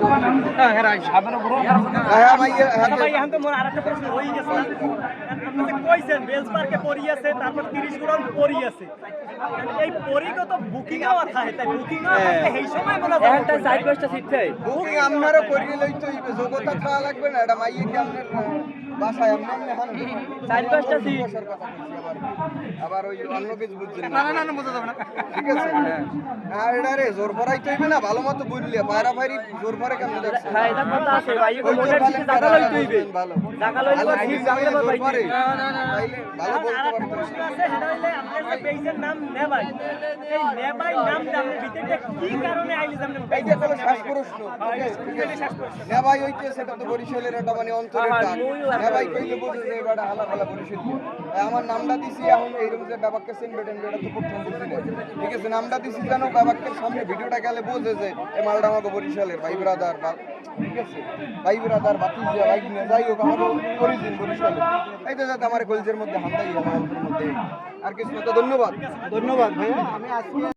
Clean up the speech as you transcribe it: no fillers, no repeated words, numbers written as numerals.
হ্যাঁ হ্যাঁ সামনে বড় হ্যাঁ ভাই ভাই এখন তো মোর আরেকটা প্রশ্ন হয়ে গেছে আপনি যে কইছেন বেলস পার্কে পড়ি আছে তারপর 30 গ্রাম পড়ি আছে এই পরিগত বুকিং আওয়া থাকে তাই বুকিং আওয়া থাকলে এই সময় মনে হয় একটা সাইড কোস্টটা শিখতে বুকিং আপনারও করিয়ে লইতে হইবে যোগ্যতা থাকা লাগবে না এটা মাইয়ে কি আপনার বাসায় এমনি হান সাইড কোস্টটা শিখ আবার ওই অন্য কিছু বুঝছেন না না না বোঝা যাবে না ঠিক আছে আর এটা রে জোর পড়াইতে হইবে না ভালো মতো বুঝলিয়া পায়রা ফাইরি জোর পরে কেমন দেখছে হ্যাঁ এটা কথা আছে ভাই এগুলো মোটর শিখে টাকা লইতে হইবে ভালো টাকা লইলে ভালো ঠিক জানলে জানলে জোর ভাই পরে। না না না তাইলে ভালো বলতে আরেকটা পারতো প্রশ্ন আছে সেটা হইলে আপনার যে পেজের নাম নেবাই এই নেবাই নাম জানলে ভিতরে কি কারণে আইলি জানলে এইটা হলো শ্বাস প্রশ্ন না ভাই হইতে সেটা তো বরিশালের একটা মানে অন্তরের ডাক না ভাই কইলে বুঝে যে এবারে হালা হালা বরিশাল আমার নামটা দিছি এখন এইরকম যে বাবাকে চিনবে টেনবে এটা তো প্রথম বুঝি না ঠিক আছে নামটা দিছি জানো বাবাকে সামনে ভিডিওটা গেলে বুঝে যে এই মালটা আমাকে বরিশালের ভাই ব্রাদার ঠিক আছে ভাই ব্রাদার বাতিজা ভাই না যাই হোক আমার অরিজিন বরিশালের এই তো যাতে আমার কলজের মধ্যে হামদাই আমার অন্তরের মধ্যে আর কিছু না তো ধন্যবাদ ভাইয়া আমি আজকে